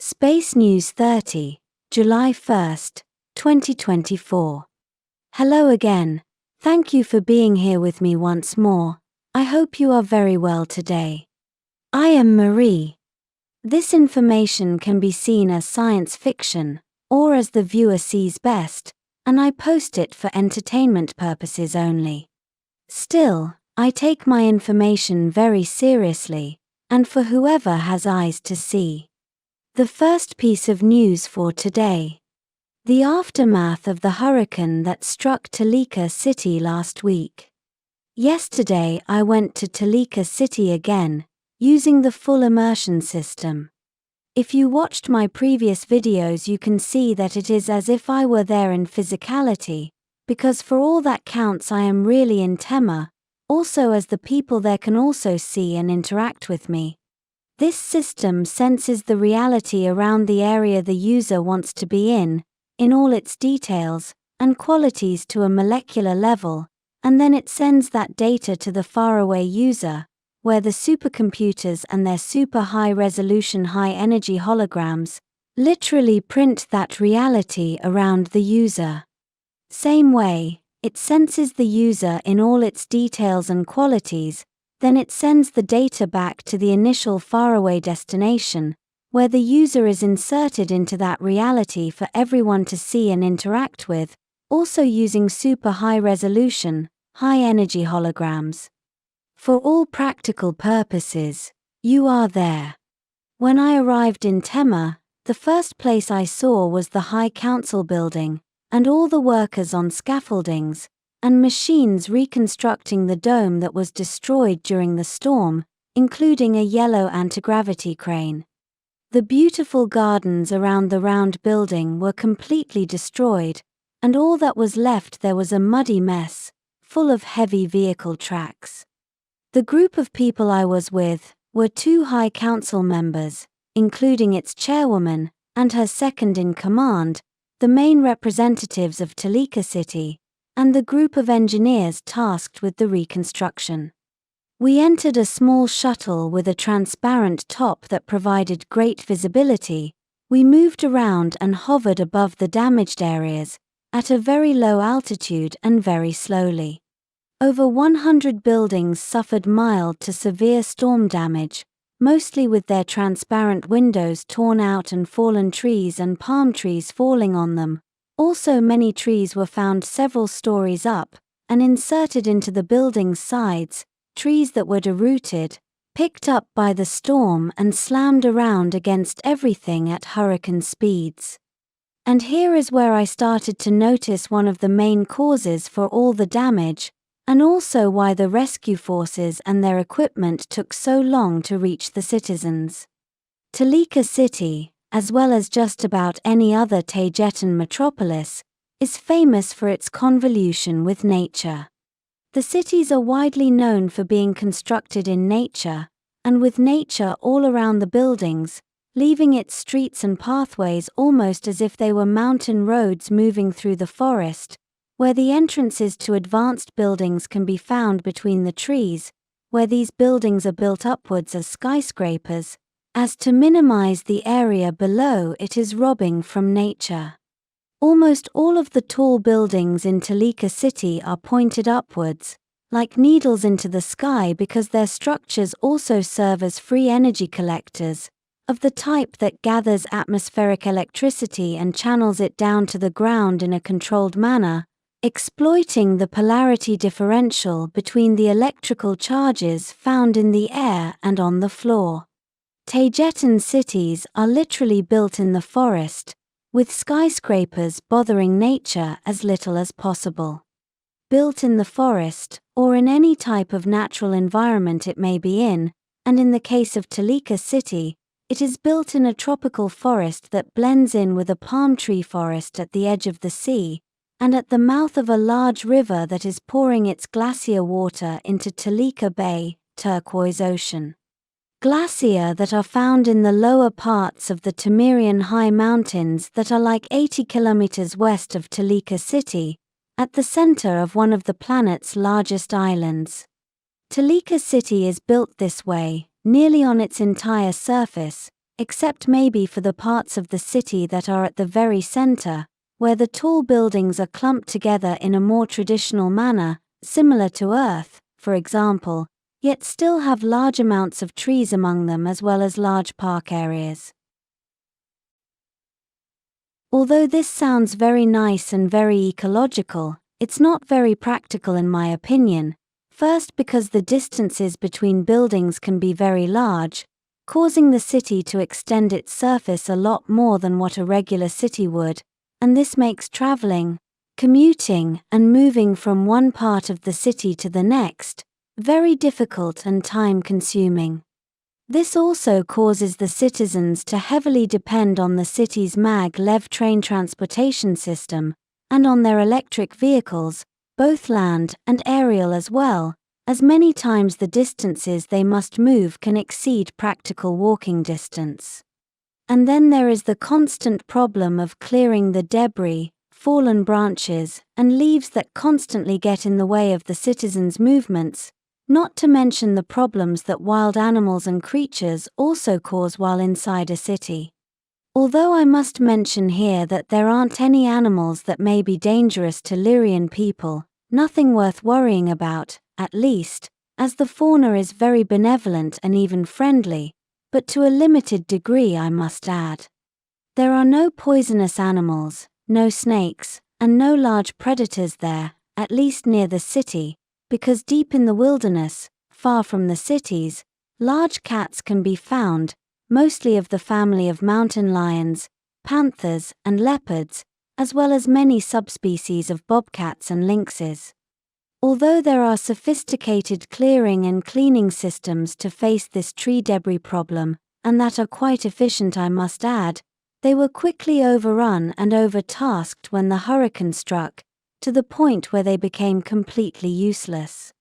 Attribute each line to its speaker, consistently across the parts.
Speaker 1: Space News 30, July 1st, 2024. Hello again. Thank you for being here with me once more. I hope you are very well today. I am Marie. This information can be seen as science fiction, or as the viewer sees best, and I post it for entertainment purposes only. Still, I take my information very seriously, and for whoever has eyes to see. The first piece of news for today. The aftermath of the hurricane that struck Toleka City last week. Yesterday I went to Toleka City again, using the full immersion system. If you watched my previous videos you can see that it is as if I were there in physicality, because for all that counts I am really in Temmer, also as the people there can also see and interact with me. This system senses the reality around the area the user wants to be in all its details and qualities to a molecular level, and then it sends that data to the faraway user, where the supercomputers and their super high-resolution high-energy holograms literally print that reality around the user. Same way, it senses the user in all its details and qualities, then it sends the data back to the initial faraway destination, where the user is inserted into that reality for everyone to see and interact with, also using super high-resolution, high-energy holograms. For all practical purposes, you are there. When I arrived in Temmer, the first place I saw was the High Council building, and all the workers on scaffoldings, and machines reconstructing the dome that was destroyed during the storm, including a yellow anti-gravity crane. The beautiful gardens around the round building were completely destroyed, and all that was left there was a muddy mess, full of heavy vehicle tracks. The group of people I was with were 2 High Council members, including its chairwoman and her second-in-command, the main representatives of Toleka City, and the group of engineers tasked with the reconstruction. We entered a small shuttle with a transparent top that provided great visibility. We moved around and hovered above the damaged areas, at a very low altitude and very slowly. Over 100 buildings suffered mild to severe storm damage, mostly with their transparent windows torn out and fallen trees and palm trees falling on them. Also many trees were found several stories up, and inserted into the building's sides, trees that were derooted, picked up by the storm and slammed around against everything at hurricane speeds. And here is where I started to notice one of the main causes for all the damage, and also why the rescue forces and their equipment took so long to reach the citizens. Toleka City, as well as just about any other Taygetan metropolis, is famous for its convolution with nature. The cities are widely known for being constructed in nature, and with nature all around the buildings, leaving its streets and pathways almost as if they were mountain roads moving through the forest, where the entrances to advanced buildings can be found between the trees, where these buildings are built upwards as skyscrapers, as to minimize the area below it is robbing from nature. Almost all of the tall buildings in Toleka City are pointed upwards, like needles into the sky, because their structures also serve as free energy collectors, of the type that gathers atmospheric electricity and channels it down to the ground in a controlled manner, exploiting the polarity differential between the electrical charges found in the air and on the floor. Taygetan cities are literally built in the forest, with skyscrapers bothering nature as little as possible. Built in the forest, or in any type of natural environment it may be in, and in the case of Toleka City, it is built in a tropical forest that blends in with a palm tree forest at the edge of the sea, and at the mouth of a large river that is pouring its glacier water into Toleka Bay, turquoise ocean. Glacier that are found in the lower parts of the Temmerian high mountains that are like 80 kilometers west of Toleka City, at the center of one of the planet's largest islands. Toleka City is built this way, nearly on its entire surface, except maybe for the parts of the city that are at the very center, where the tall buildings are clumped together in a more traditional manner, similar to Earth, for example, yet still have large amounts of trees among them as well as large park areas. Although this sounds very nice and very ecological, it's not very practical in my opinion, first because the distances between buildings can be very large, causing the city to extend its surface a lot more than what a regular city would, and this makes traveling, commuting, and moving from one part of the city to the next very difficult and time-consuming. This also causes the citizens to heavily depend on the city's mag-lev train transportation system, and on their electric vehicles, both land and aerial as well, as many times the distances they must move can exceed practical walking distance. And then there is the constant problem of clearing the debris, fallen branches, and leaves that constantly get in the way of the citizens' movements, not to mention the problems that wild animals and creatures also cause while inside a city. Although I must mention here that there aren't any animals that may be dangerous to Lyrian people, nothing worth worrying about, at least, as the fauna is very benevolent and even friendly, but to a limited degree I must add. There are no poisonous animals, no snakes, and no large predators there, at least near the city, because deep in the wilderness, far from the cities, large cats can be found, mostly of the family of mountain lions, panthers, and leopards, as well as many subspecies of bobcats and lynxes. Although there are sophisticated clearing and cleaning systems to face this tree debris problem, and that are quite efficient I must add, they were quickly overrun and overtasked when the hurricane struck, to the point where they became completely useless.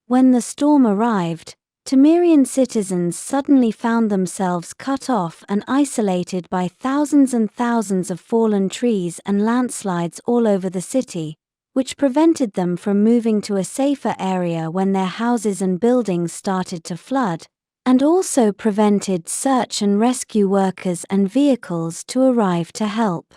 Speaker 1: When the storm arrived, Temerian citizens suddenly found themselves cut off and isolated by thousands and thousands of fallen trees and landslides all over the city, which prevented them from moving to a safer area when their houses and buildings started to flood, and also prevented search and rescue workers and vehicles to arrive to help.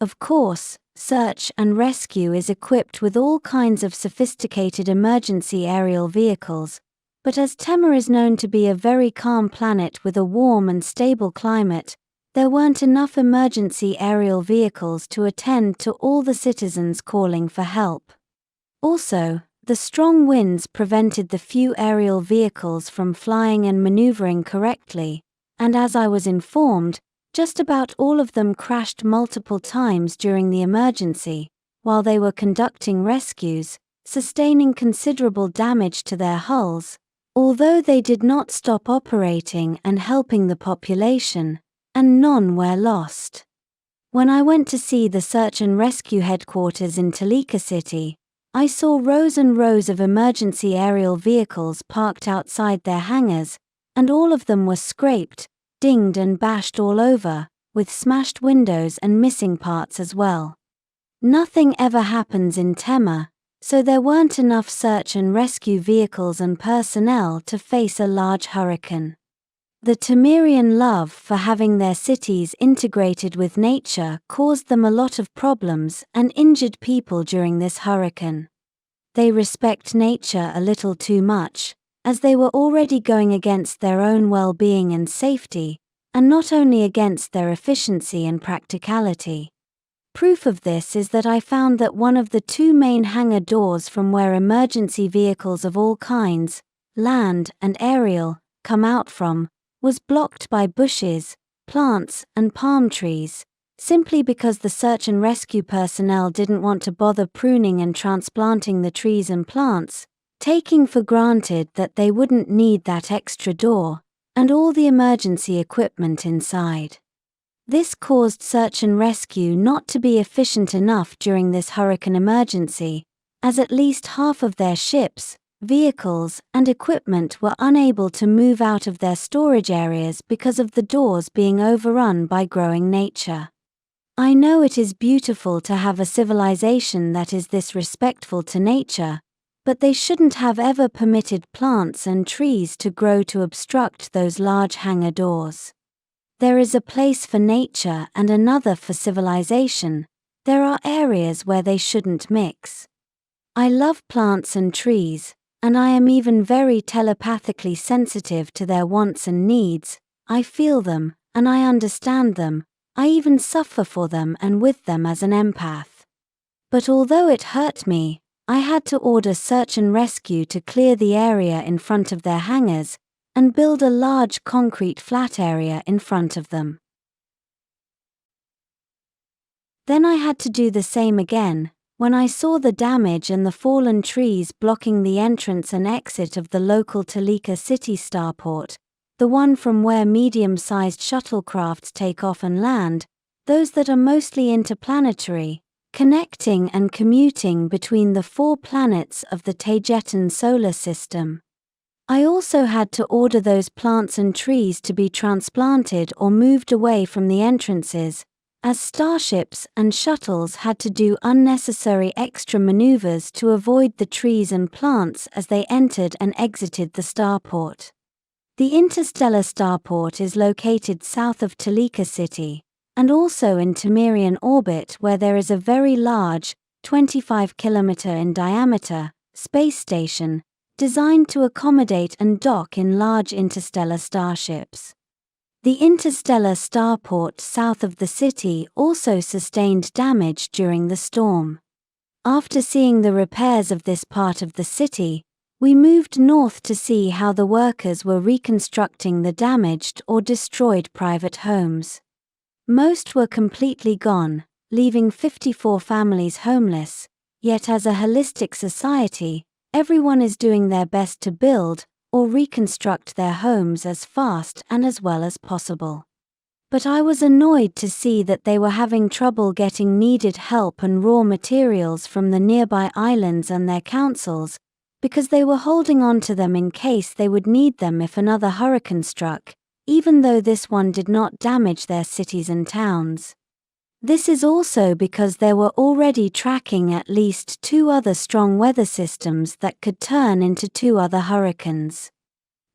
Speaker 1: Of course, search and rescue is equipped with all kinds of sophisticated emergency aerial vehicles, but as Temmer is known to be a very calm planet with a warm and stable climate, there weren't enough emergency aerial vehicles to attend to all the citizens calling for help. Also, the strong winds prevented the few aerial vehicles from flying and maneuvering correctly, and as I was informed, just about all of them crashed multiple times during the emergency, while they were conducting rescues, sustaining considerable damage to their hulls, although they did not stop operating and helping the population, and none were lost. When I went to see the search and rescue headquarters in Toleka City, I saw rows and rows of emergency aerial vehicles parked outside their hangars, and all of them were scraped, dinged and bashed all over, with smashed windows and missing parts as well. Nothing ever happens in Temmer, so there weren't enough search and rescue vehicles and personnel to face a large hurricane. The Temerian love for having their cities integrated with nature caused them a lot of problems and injured people during this hurricane. They respect nature a little too much, as they were already going against their own well-being and safety, and not only against their efficiency and practicality. Proof of this is that I found that one of the two main hangar doors from where emergency vehicles of all kinds, land and aerial, come out from, was blocked by bushes, plants, and palm trees, simply because the search and rescue personnel didn't want to bother pruning and transplanting the trees and plants, taking for granted that they wouldn't need that extra door, and all the emergency equipment inside. This caused search and rescue not to be efficient enough during this hurricane emergency, as at least half of their ships, vehicles, and equipment were unable to move out of their storage areas because of the doors being overrun by growing nature. I know it is beautiful to have a civilization that is this respectful to nature, but they shouldn't have ever permitted plants and trees to grow to obstruct those large hangar doors. There is a place for nature and another for civilization. There are areas where they shouldn't mix. I love plants and trees, and I am even very telepathically sensitive to their wants and needs. I feel them, and I understand them. I even suffer for them and with them as an empath. But although it hurt me, I had to order search and rescue to clear the area in front of their hangars, and build a large concrete flat area in front of them. Then I had to do the same again, when I saw the damage and the fallen trees blocking the entrance and exit of the local Toleka city starport, the one from where medium-sized shuttlecrafts take off and land, those that are mostly interplanetary, connecting and commuting between the 4 planets of the Taygetan solar system. I also had to order those plants and trees to be transplanted or moved away from the entrances, as starships and shuttles had to do unnecessary extra maneuvers to avoid the trees and plants as they entered and exited the starport. The interstellar starport is located south of Toleka City, and also in Temmerian orbit, where there is a very large, 25-kilometer in diameter, space station, designed to accommodate and dock in large interstellar starships. The interstellar starport south of the city also sustained damage during the storm. After seeing the repairs of this part of the city, we moved north to see how the workers were reconstructing the damaged or destroyed private homes. Most were completely gone, leaving 54 families homeless, yet as a holistic society, everyone is doing their best to build or reconstruct their homes as fast and as well as possible. But I was annoyed to see that they were having trouble getting needed help and raw materials from the nearby islands and their councils, because they were holding on to them in case they would need them if another hurricane struck, even though this one did not damage their cities and towns. This is also because they were already tracking at least 2 other strong weather systems that could turn into 2 other hurricanes.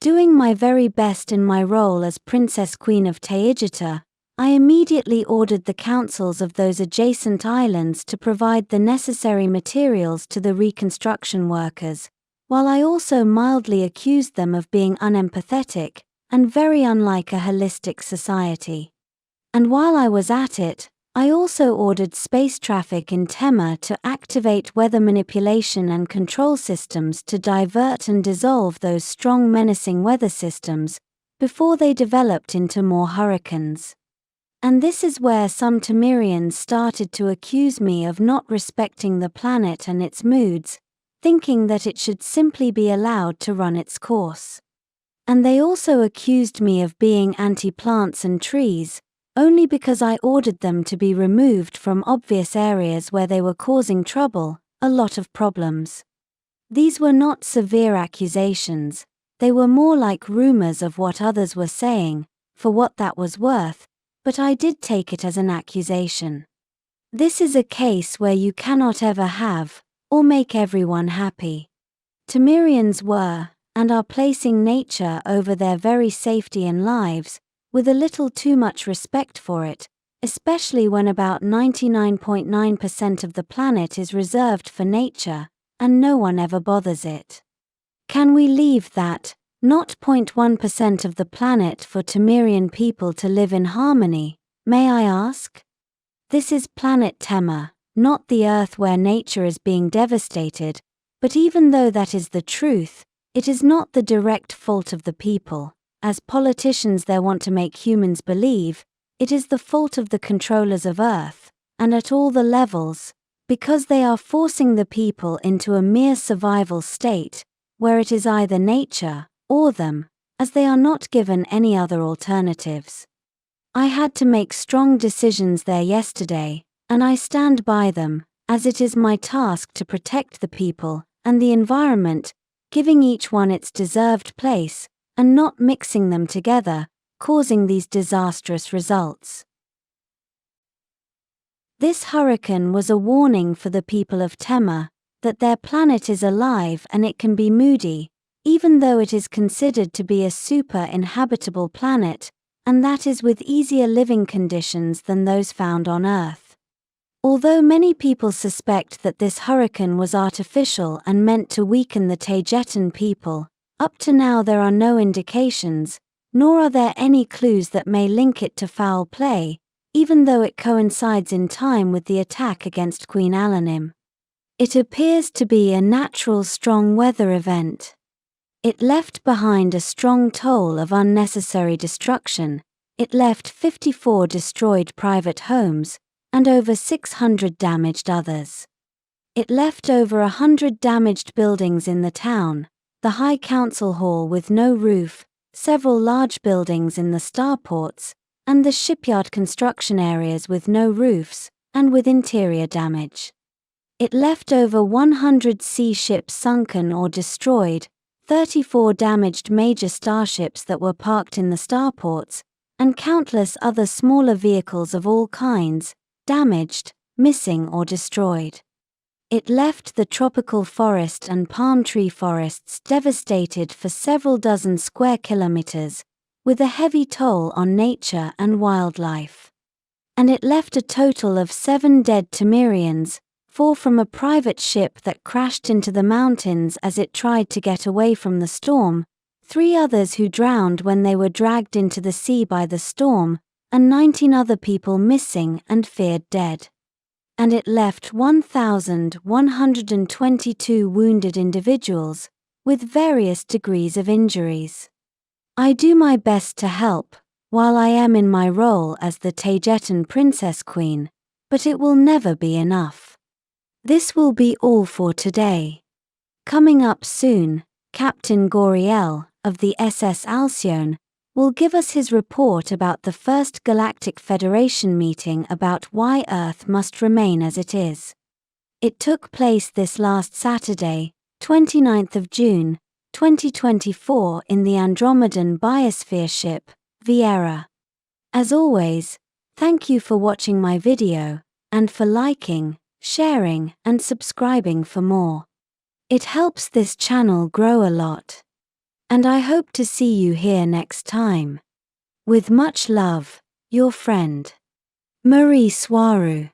Speaker 1: Doing my very best in my role as Princess Queen of Taygeta, I immediately ordered the councils of those adjacent islands to provide the necessary materials to the reconstruction workers, while I also mildly accused them of being unempathetic and very unlike a holistic society. And while I was at it, I also ordered space traffic in Temmer to activate weather manipulation and control systems to divert and dissolve those strong menacing weather systems before they developed into more hurricanes. And this is where some Temmerians started to accuse me of not respecting the planet and its moods, thinking that it should simply be allowed to run its course. And they also accused me of being anti-plants and trees, only because I ordered them to be removed from obvious areas where they were causing trouble, a lot of problems. These were not severe accusations, they were more like rumors of what others were saying, for what that was worth, but I did take it as an accusation. This is a case where you cannot ever have, or make everyone happy. Temmerians were, and are placing nature over their very safety and lives, with a little too much respect for it, especially when about 99.9% of the planet is reserved for nature, and no one ever bothers it. Can we leave that, not 0.1% of the planet for Temmerian people to live in harmony, may I ask? This is planet Temmer, not the Earth where nature is being devastated, but even though that is the truth, it is not the direct fault of the people. As politicians there want to make humans believe, it is the fault of the controllers of Earth, and at all the levels, because they are forcing the people into a mere survival state, where it is either nature, or them, as they are not given any other alternatives. I had to make strong decisions there yesterday, and I stand by them, as it is my task to protect the people, and the environment, giving each one its deserved place, and not mixing them together, causing these disastrous results. This hurricane was a warning for the people of Temmer, that their planet is alive and it can be moody, even though it is considered to be a super-inhabitable planet, and that is with easier living conditions than those found on Earth. Although many people suspect that this hurricane was artificial and meant to weaken the Taygetan people, up to now there are no indications, nor are there any clues that may link it to foul play, even though it coincides in time with the attack against Queen Alanim. It appears to be a natural strong weather event. It left behind a strong toll of unnecessary destruction. It left 54 destroyed private homes, and over 600 damaged others. It left over 100 damaged buildings in the town, the High Council Hall with no roof, several large buildings in the starports, and the shipyard construction areas with no roofs, and with interior damage. It left over 100 sea ships sunken or destroyed, 34 damaged major starships that were parked in the starports, and countless other smaller vehicles of all kinds, damaged, missing or destroyed. It left the tropical forest and palm tree forests devastated for several dozen square kilometers, with a heavy toll on nature and wildlife. And it left a total of 7 dead Temmerians, 4 from a private ship that crashed into the mountains as it tried to get away from the storm, 3 others who drowned when they were dragged into the sea by the storm, and 19 other people missing and feared dead. And it left 1,122 wounded individuals, with various degrees of injuries. I do my best to help, while I am in my role as the Taygetan Princess Queen, but it will never be enough. This will be all for today. Coming up soon, Captain Goriel, of the SS Alcyone, will give us his report about the first Galactic Federation meeting about why Earth must remain as it is. It took place this last Saturday, 29th of June, 2024 in the Andromedan biosphere ship, Viera. As always, thank you for watching my video, and for liking, sharing, and subscribing for more. It helps this channel grow a lot. And I hope to see you here next time. With much love, your friend, Marie Swaruu.